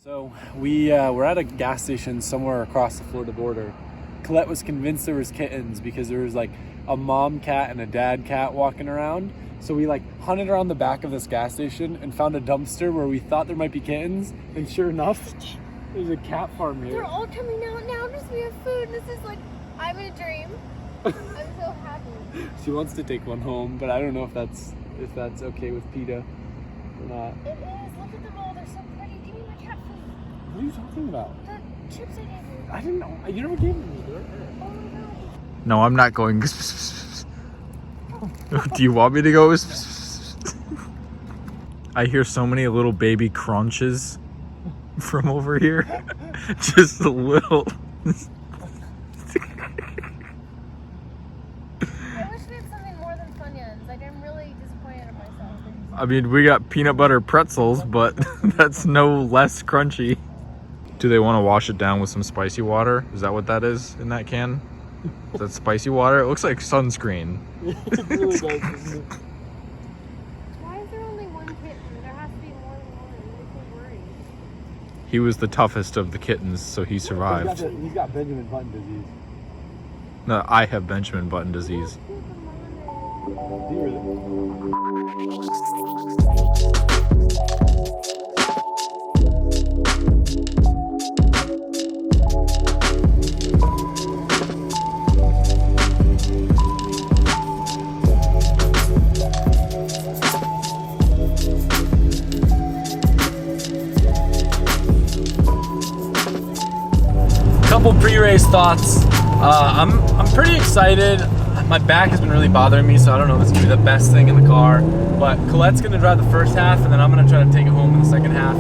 So we were at a gas station somewhere across the Florida border. Colette was convinced there was kittens because there was like a mom cat and a dad cat walking around. So we like hunted around the back of this gas station and found a dumpster where we thought there might be kittens. And sure enough, there's a cat farm here. They're all coming out now because we have food. This is like, I'm in a dream. I'm so happy. She wants to take one home, but I don't know if that's okay with PETA or not. It is. Look at them all. They're so pretty. Give me my cat food. What are you talking about? The chips I gave you. I didn't know. You never gave me either. Oh no. No, I'm not going. Do you want me to go? I hear so many little baby crunches from over here. Just a little. I wish we had something more than Funyuns. Like, I'm really disappointed in myself. I mean, we got peanut butter pretzels, but that's no less crunchy. Do they want to wash it down with some spicy water? Is that what that is in that can? Is that spicy water? It looks like sunscreen. It really does, doesn't it? Why is there only one kitten? There has to be more than one. It makes me worried. He was the toughest of the kittens, so he survived. He's got Benjamin Button disease. No, I have Benjamin Button disease. Do you really? Couple pre-race thoughts. I'm pretty excited. My back has been really bothering me, so I don't know if it's gonna be the best thing in the car. But Colette's gonna drive the first half, and then I'm gonna try to take it home in the second half.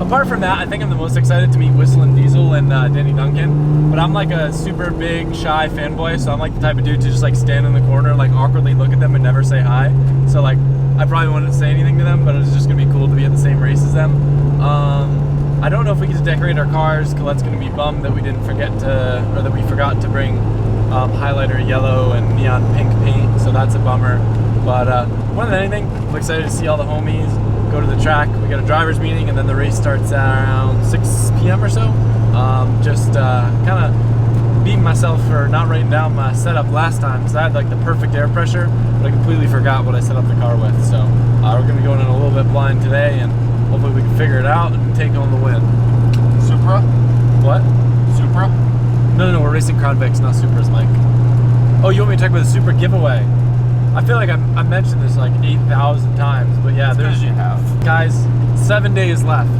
Apart from that, I think I'm the most excited to meet Whistling Diesel and Danny Duncan. But I'm like a super big, shy fanboy, so I'm like the type of dude to just like stand in the corner, like awkwardly look at them and never say hi. So like, I probably wouldn't say anything to them, but it's just gonna be cool to be at the same race as them. I don't know if we get to decorate our cars. Colette's gonna be bummed that we didn't forget to, or that we forgot to bring highlighter yellow and neon pink paint, so that's a bummer. But more than anything, I'm excited to see all the homies, go to the track. We got a driver's meeting, and then the race starts at around 6 p.m. or so. Just kind of beating myself for not writing down my setup last time, because I had like the perfect air pressure, but I completely forgot what I set up the car with. So we're gonna be going in a little bit blind today, and hopefully we can figure it out and take home the win. Supra? What? Supra? No, we're racing Crown Vics, not Supras, Mike. Oh, you want me to talk about the Super giveaway? I feel like I mentioned this like 8,000 times, but yeah, there's, you have. Guys, 7 days left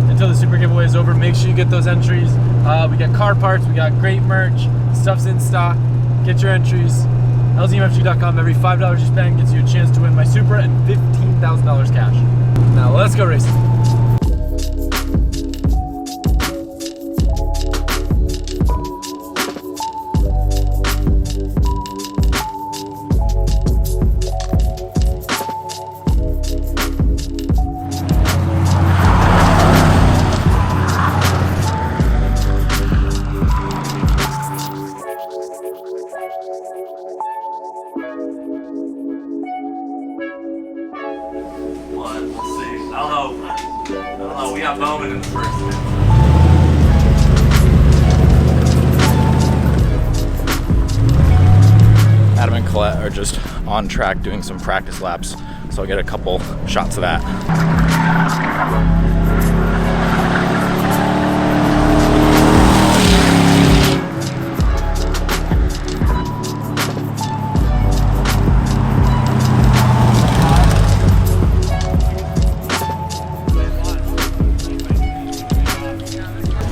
until the Super giveaway is over. Make sure you get those entries. We got car parts, we got great merch, stuff's in stock. Get your entries. LZMFG.com. Every $5 you spend gets you a chance to win my Supra and $15,000 cash. Now let's go racing. I don't know. We got Bowman in the first minute. Adam and Colette are just on track doing some practice laps, so I'll get a couple shots of that.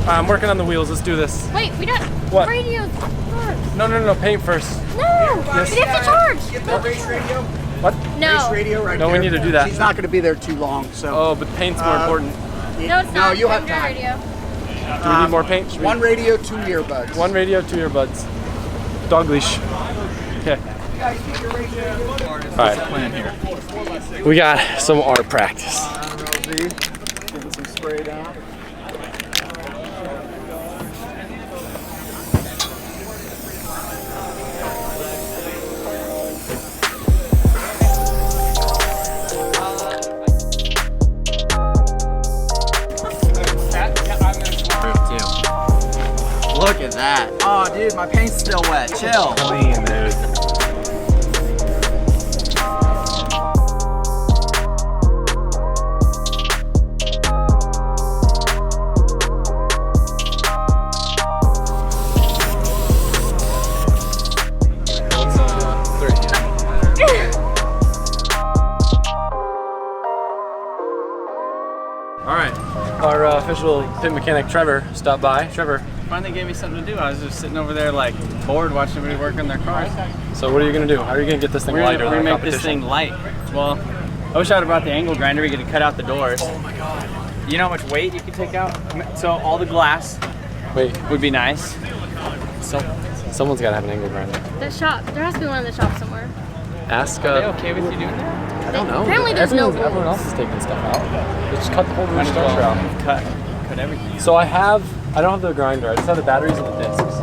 I'm working on the wheels. Let's do this. Wait, we got What? radios first. No. Paint first. No, we have to charge. Get that race radio? What? No. Race radio right No, there. we need to do that. She's not going to be there too long, so. Oh, but paint's more important. No, it's not. No, you'll have Under time. radio. Do we need more paint? Should we- One radio, 2 earbuds. One radio, 2 earbuds. Dog leash. Okay. All right. Plan here. We got some art practice. Getting some spray down. Look at that. Oh, dude, my paint's still wet. Chill. Clean, dude. All right, our official pit mechanic Trevor stopped by. Trevor, Finally gave me something to do. I was just sitting over there like bored watching everybody work on their cars. so what are you gonna do? How are you gonna get this thing We're lighter gonna than make competition? this thing light. Well, I wish I'd have brought the angle grinder. We could cut out the doors. Oh my god. You know how much weight you could take out? So all the glass Wait, would be nice. someone's gotta have an angle grinder. The shop. There has to be one in the shop somewhere. Ask. Are they okay with you doing that? I don't know. Apparently there's no Everyone rules. else is taking stuff out. They just cut the whole Might rear as structure well out. cut everything. So I don't have the grinder. I just have the batteries and the discs.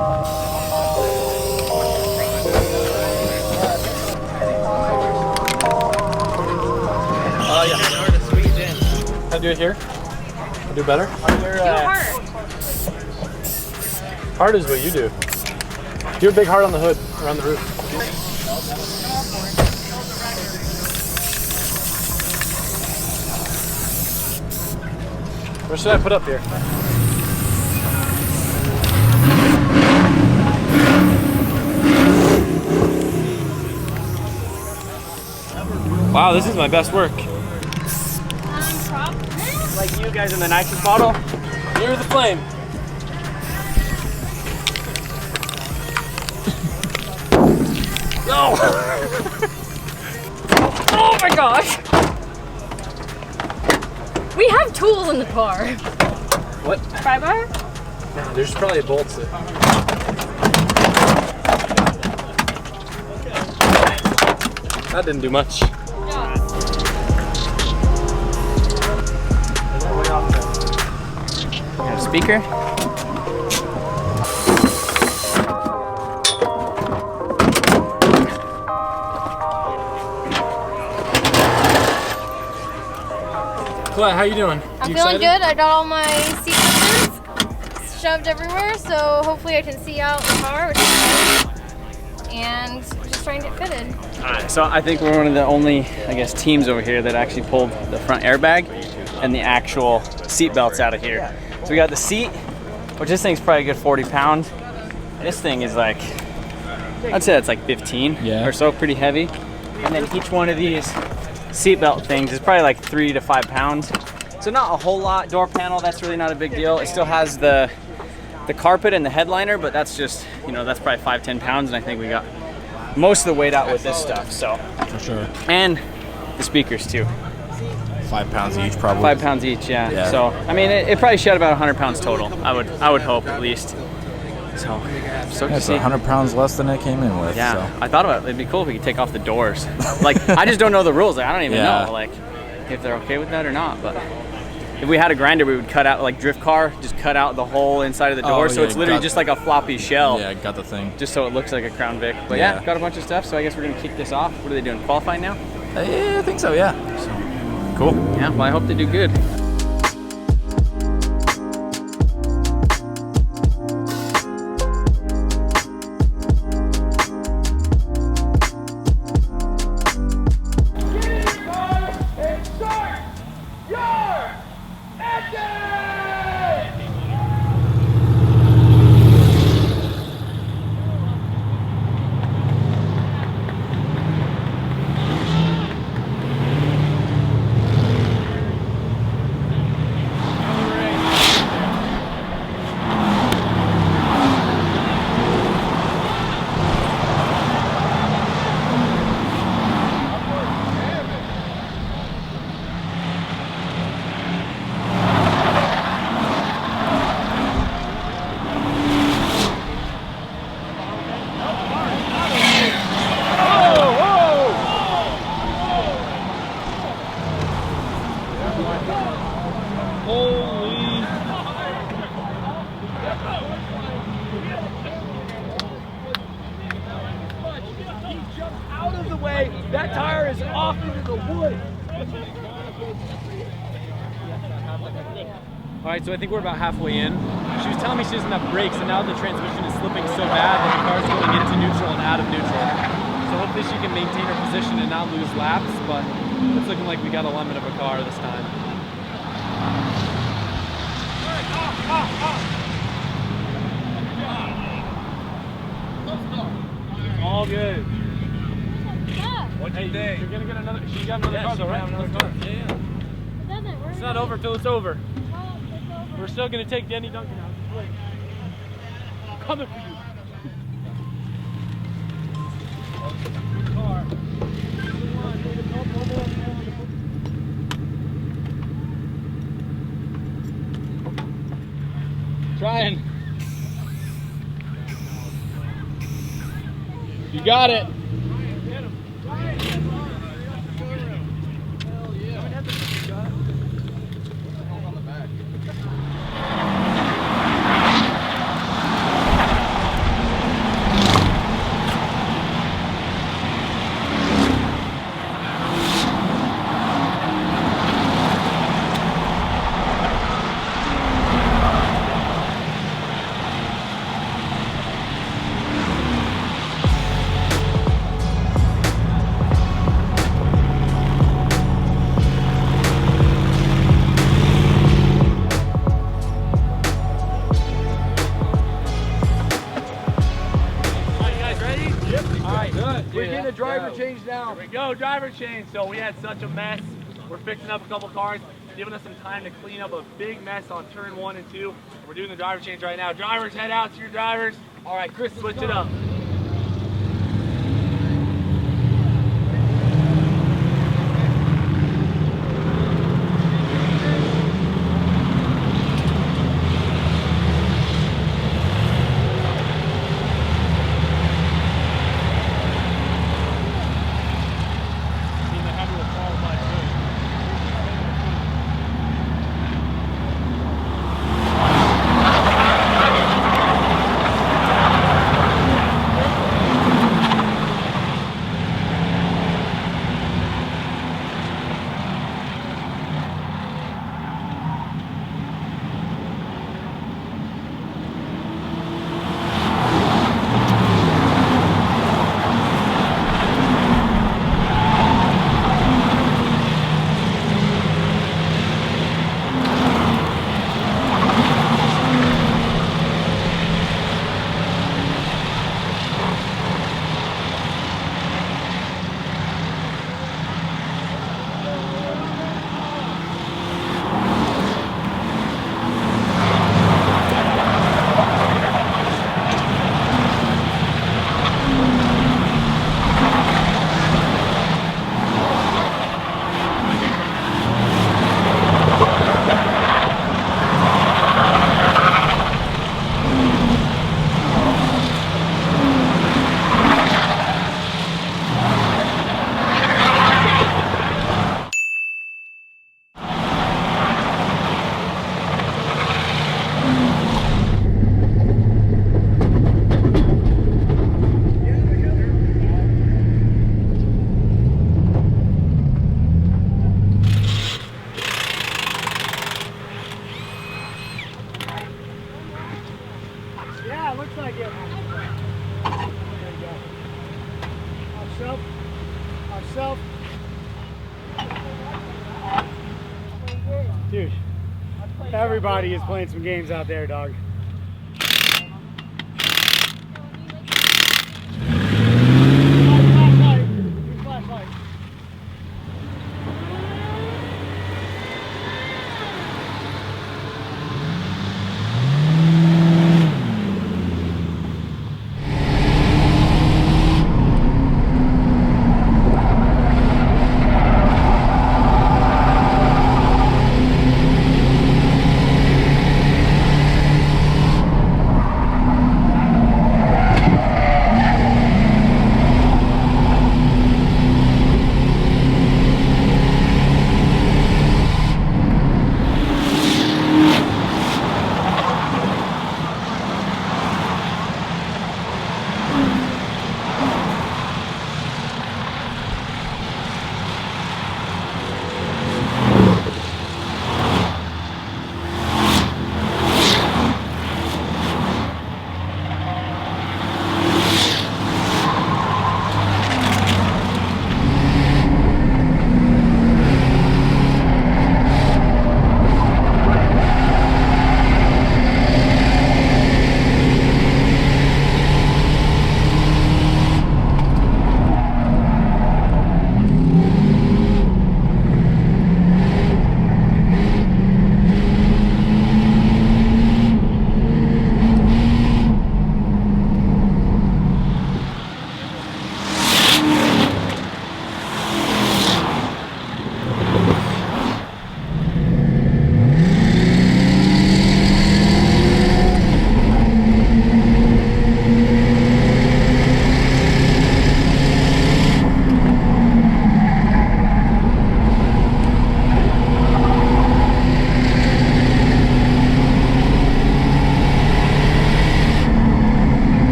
Oh yeah. Can I do it here? Can I do better? Do hard. Hard is what you do. Do a big heart on the hood, around the roof. What should I put up here? Wow, this is my best work. Like you guys in the nitrous bottle. Near the flame. No! Oh my gosh. We have tools in the car. What? Pry bar? No, there's probably bolts there. That didn't do much. Got a speaker. Clay, how you doing? I'm You feeling excited? good. I got all my seat cushions shoved everywhere, so hopefully I can see out the car, which is nice. And just trying to get fitted. Alright, so I think we're one of the only, I guess, teams over here that actually pulled the front airbag and the actual seat belts out of here. So we got the seat, which this thing's probably a good 40 pounds. This thing is like, I'd say it's like 15 or so, pretty heavy. And then each one of these seatbelt things is probably like 3 to 5 pounds. So not a whole lot. Door panel, that's really not a big deal. It still has the carpet and the headliner, but that's just, you know, that's probably 5-10 pounds, and I think we got most of the weight out with this stuff. So For sure. and the speakers too. 5 pounds each, probably. 5 pounds each, yeah. So I mean, it probably shed about 100 pounds total. I would hope at least. So stoked to It's see. 100 pounds less than it came in with. Yeah, So. I thought about it. It'd be cool if we could take off the doors. Like, I just don't know the rules. Like, I don't even Yeah. know, like, if they're okay with that or not. But if we had a grinder, we would cut out, like drift car, just cut out the whole inside of the door. Oh, so yeah, it's literally got- just like a floppy shell. Yeah, got the thing. Just so it looks like a Crown Vic. But Yeah. yeah, got a bunch of stuff. So I guess we're gonna kick this off. What are they doing? Qualifying now? I think so, yeah. Cool. Yeah. Well, I hope they do good. Out of the way, that tire is off into the woods. All right, so I think we're about halfway in. She was telling me she doesn't have brakes, and now the transmission is slipping so bad that the car's going into neutral and out of neutral. So hopefully she can maintain her position and not lose laps, but it's looking like we got a lemon of a car this time. All good. What do you think? You're gonna get another. She got another car, though, right? Another car. Yeah. It's not over till it's over. We're still gonna take Denny Duncan out. Wait. I'm coming for you. Good car. Trying. You got it. Driver change now. Here we go, driver change. So we had such a mess. We're fixing up a couple cars, giving us some time to clean up a big mess on turn 1 and 2. We're doing the driver change right now. Drivers, head out to your drivers. All right, Chris, switch it up. Dude, everybody is playing some games out there, dog. Flashlight.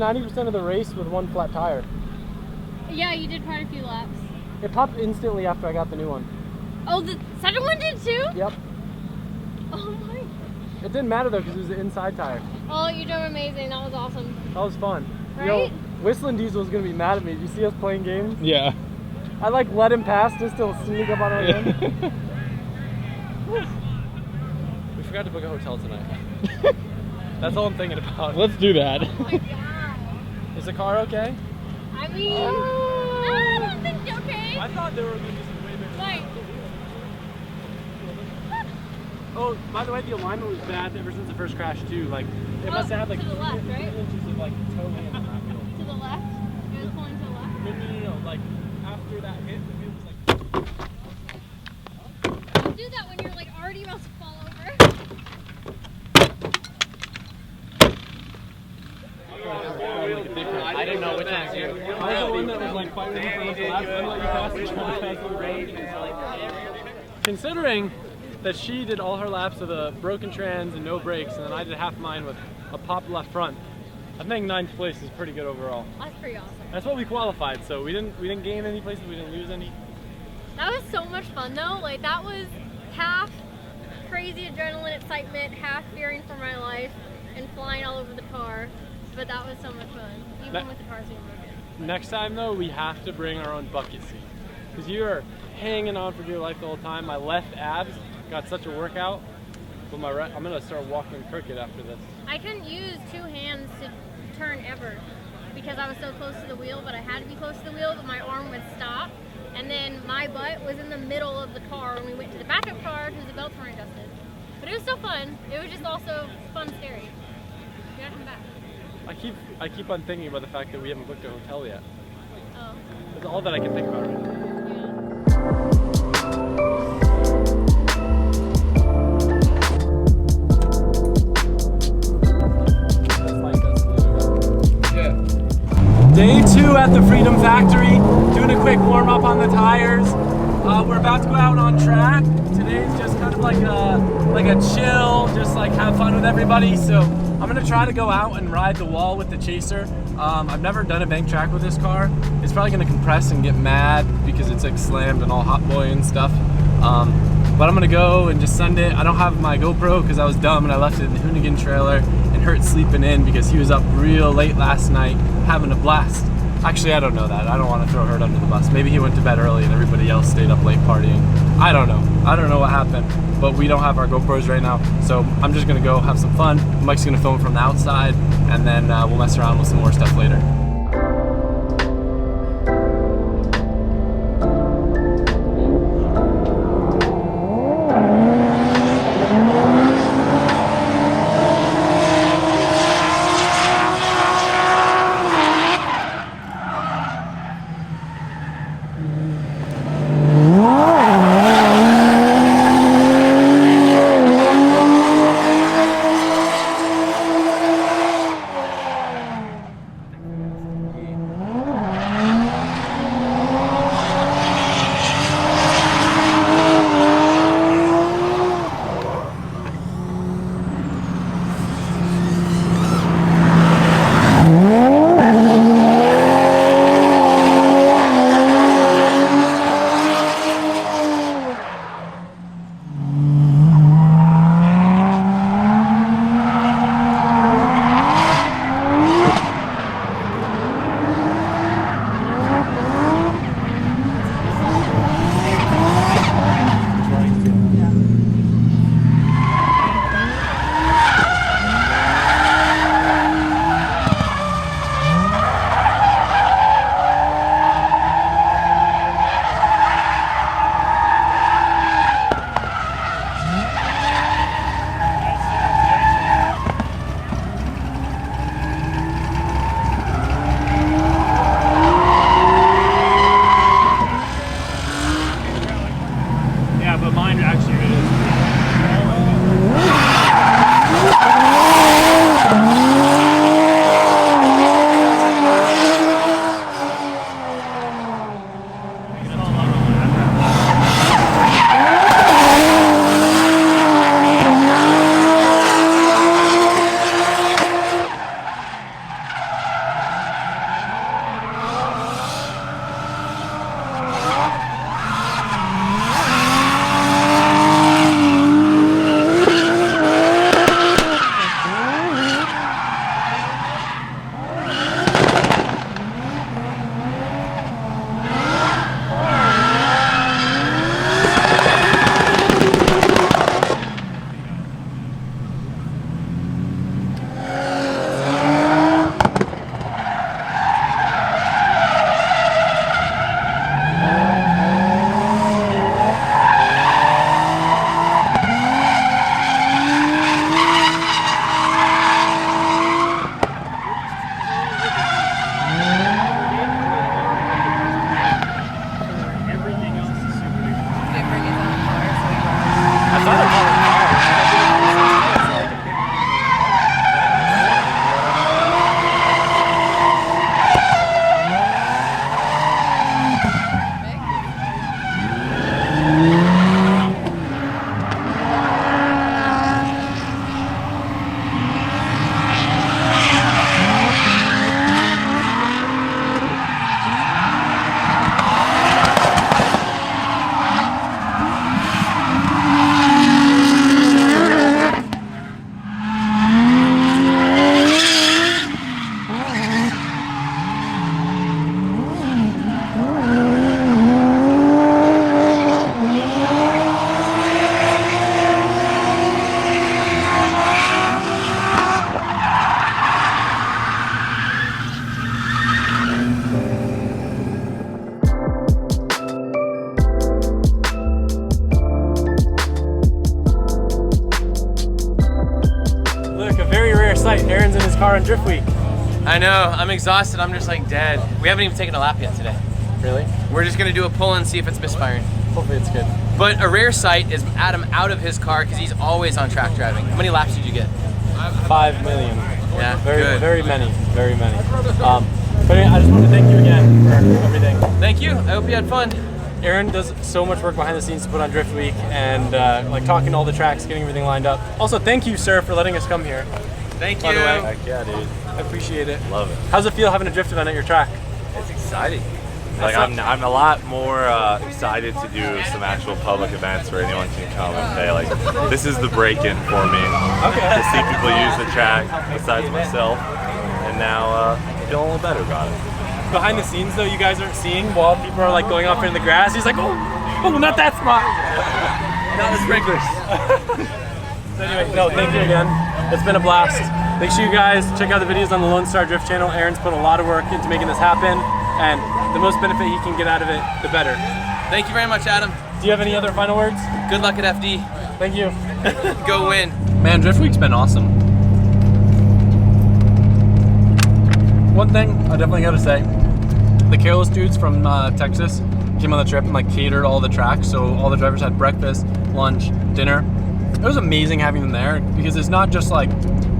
90% of the race with one flat tire. Yeah, you did quite a few laps. It popped instantly after I got the new one. Oh, the second one did too? Yep. Oh my. It didn't matter though because it was the inside tire. Oh, you drove amazing. That was awesome. That was fun. Right? You know, Whistling Diesel's gonna be mad at me. Did you see us playing games? Yeah. I like let him pass just to sneak up on our end. We forgot to book a hotel tonight. That's all I'm thinking about. Let's do that. Oh my god. Is the car okay? I mean, I don't think it's okay. I thought there were gonna be some way better. Like, Oh, by the way, the alignment was bad ever since the first crash too. Like, it must have had like to the left, 3 right? inches of like toe hand on that wheel. to the left. It was pulling to the left. No. Like after that hit, the wheel was like. You do that when you're like already about to fall over. I didn't know which one was you. I was the one that was like fighting for the last one that you passed and trying to pass the road. Considering that she did all her laps with a broken trans and no brakes, and then I did half mine with a popped left front, I think 9th place is pretty good overall. That's pretty awesome. That's what we qualified, so we didn't gain any places, we didn't lose any. That was so much fun though. Like that was half crazy adrenaline excitement, half fearing for my life, and flying all over the car. But that was so much fun, even with the cars being broken. Next time though, we have to bring our own bucket seat. Because you are hanging on for dear life the whole time. My left abs got such a workout, but my right, I'm gonna start walking crooked after this. I couldn't use 2 hands to turn ever because I was so close to the wheel, but I had to be close to the wheel, but my arm would stop. And then my butt was in the middle of the car when we went to the backup car because the belts weren't adjusted. But it was still fun. It was just also fun scary. You gotta come back. I keep on thinking about the fact that we haven't booked a hotel yet. Oh. That's all that I can think about right now. Day 2 at the Freedom Factory, doing a quick warm up on the tires. We're about to go out on track. Today's just kind of like a chill, just like have fun with everybody. So I'm gonna try to go out and ride the wall with the Chaser. I've never done a bank track with this car. It's probably gonna compress and get mad because it's like slammed and all hot boy and stuff. But I'm gonna go and just send it. I don't have my GoPro because I was dumb and I left it in the Hoonigan trailer and Hurt sleeping in because he was up real late last night having a blast. Actually, I don't know that. I don't want to throw Hurt under the bus. Maybe he went to bed early and everybody else stayed up late partying. I don't know. I don't know what happened, but we don't have our GoPros right now. So I'm just gonna go have some fun. Mike's gonna film from the outside and then we'll mess around with some more stuff later. car on Drift Week. I know, I'm exhausted. I'm just like dead. We haven't even taken a lap yet today. Really? We're just gonna do a pull and see if it's misfiring. Hopefully it's good. But a rare sight is Adam out of his car because he's always on track driving. How many laps did you get? 5 million. Yeah, Very, good. very many, very many. But anyway, I just want to thank you again for everything. Thank you. I hope you had fun. Aaron does so much work behind the scenes to put on Drift Week and like talking to all the tracks, getting everything lined up. Also, thank you, sir, for letting us come here. Thank By you. the way, Heck yeah, dude. I appreciate it. Love it. How's it feel having a drift event at your track? It's exciting. Like I'm a lot more excited to do some actual public events where anyone can come and play. Like this is the break-in for me. Okay. To see people use the track besides myself, and now feeling a little better about it. Behind the scenes, though, you guys aren't seeing while people are like going off in the grass. He's like, oh, not that spot. Not the sprinklers. So anyway, no, thank you again. It's been a blast. Make sure you guys check out the videos on the Lone Star Drift channel. Aaron's put a lot of work into making this happen, and the most benefit he can get out of it, the better. Thank you very much, Adam. Do you have any other final words? Good luck at FD. Thank you. Go win. Man, Drift Week's been awesome. One thing I definitely gotta say, the Careless dudes from Texas came on the trip and like catered all the tracks, so all the drivers had breakfast, lunch, dinner. It was amazing having them there because it's not just like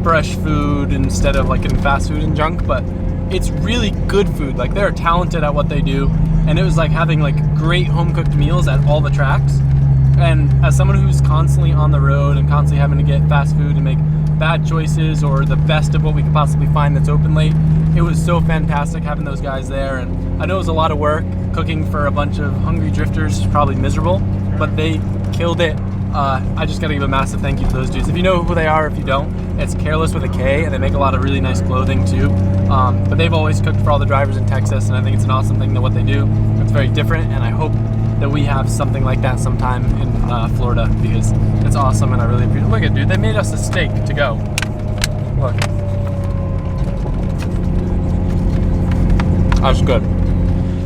fresh food instead of like getting fast food and junk, but it's really good food. Like they're talented at what they do, and it was like having like great home cooked meals at all the tracks. And as someone who's constantly on the road and constantly having to get fast food and make bad choices or the best of what we could possibly find that's open late, it was so fantastic having those guys there. And I know it was a lot of work cooking for a bunch of hungry drifters, probably miserable, but they killed it. I just gotta give a massive thank you to those dudes. If you know who they are, if you don't, it's Careless with a K, and they make a lot of really nice clothing too. But they've always cooked for all the drivers in Texas, and I think it's an awesome thing that what they do. It's very different, and I hope that we have something like that sometime in Florida because it's awesome, and I really appreciate it. Look at, dude, they made us a steak to go. Look. That's good.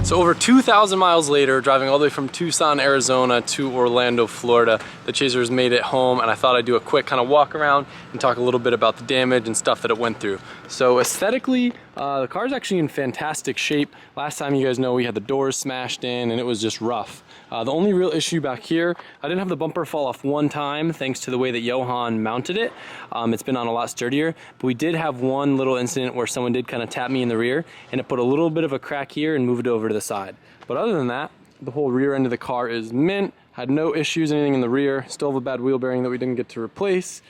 So over 2,000 miles later, driving all the way from Tucson, Arizona to Orlando, Florida, the Chasers made it home, and I thought I'd do a quick kind of walk around and talk a little bit about the damage and stuff that it went through. So aesthetically, the car's actually in fantastic shape. Last time, you guys know, we had the doors smashed in and it was just rough. The only real issue back here, I didn't have the bumper fall off one time thanks to the way that Johan mounted it. It's been on a lot sturdier, but we did have one little incident where someone did kind of tap me in the rear and it put a little bit of a crack here and moved it over to the side. But other than that, the whole rear end of the car is mint, had no issues, anything in the rear, still have a bad wheel bearing that we didn't get to replace.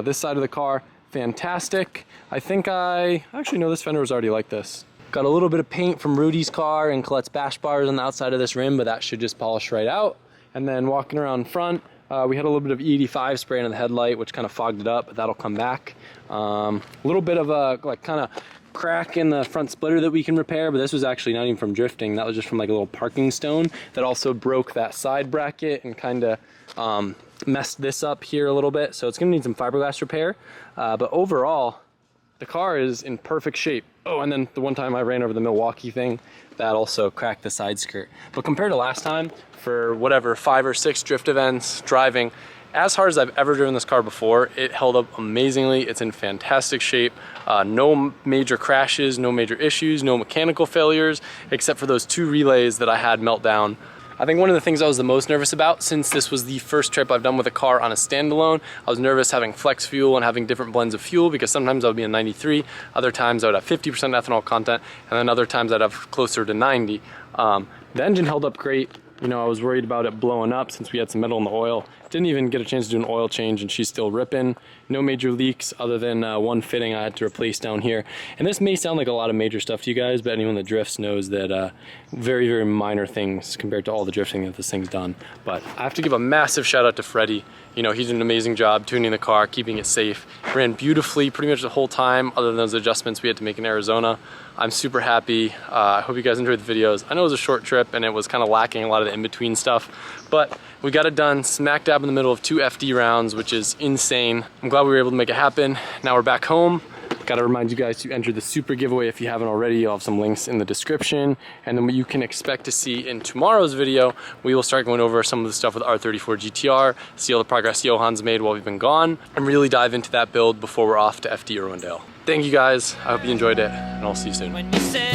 This side of the car, fantastic. I think actually no, this fender was already like this. Got a little bit of paint from Rudy's car and Colette's bash bars on the outside of this rim, but that should just polish right out. And then walking around front, we had a little bit of E85 spray into the headlight, which kind of fogged it up, but that'll come back. A little bit of a like kind of crack in the front splitter that we can repair, but this was actually not even from drifting. That was just from like a little parking stone that also broke that side bracket and kind of messed this up here a little bit. So it's gonna need some fiberglass repair, but overall, the car is in perfect shape. Oh, and then the one time I ran over the Milwaukee thing, that also cracked the side skirt. But compared to last time, for whatever, 5 or 6 drift events, driving, as hard as I've ever driven this car before, it held up amazingly. It's in fantastic shape. No major crashes, no major issues, no mechanical failures, except for those 2 relays that I had melt down. I think one of the things I was the most nervous about, since this was the first trip I've done with a car on a standalone, I was nervous having flex fuel and having different blends of fuel because sometimes I would be a 93, other times I would have 50% ethanol content, and then other times I'd have closer to 90. The engine held up great. You know, I was worried about it blowing up since we had some metal in the oil. Didn't even get a chance to do an oil change and she's still ripping. No major leaks other than one fitting I had to replace down here. And this may sound like a lot of major stuff to you guys, but anyone that drifts knows that very, very minor things compared to all the drifting that this thing's done. But I have to give a massive shout out to Freddie. You know, he did an amazing job tuning the car, keeping it safe. Ran beautifully pretty much the whole time other than those adjustments we had to make in Arizona. I'm super happy. I hope you guys enjoyed the videos. I know it was a short trip and it was kind of lacking a lot of the in-between stuff, but we got it done smack dab in the middle of 2 FD rounds, which is insane. I'm glad we were able to make it happen. Now we're back home. Gotta remind you guys to enter the super giveaway if you haven't already. I'll have some links in the description. And then what you can expect to see in tomorrow's video, we will start going over some of the stuff with R34 GTR, see all the progress Johan's made while we've been gone, and really dive into that build before we're off to FD Irwindale. thank you guys. I hope you enjoyed it, and I'll see you soon. When you said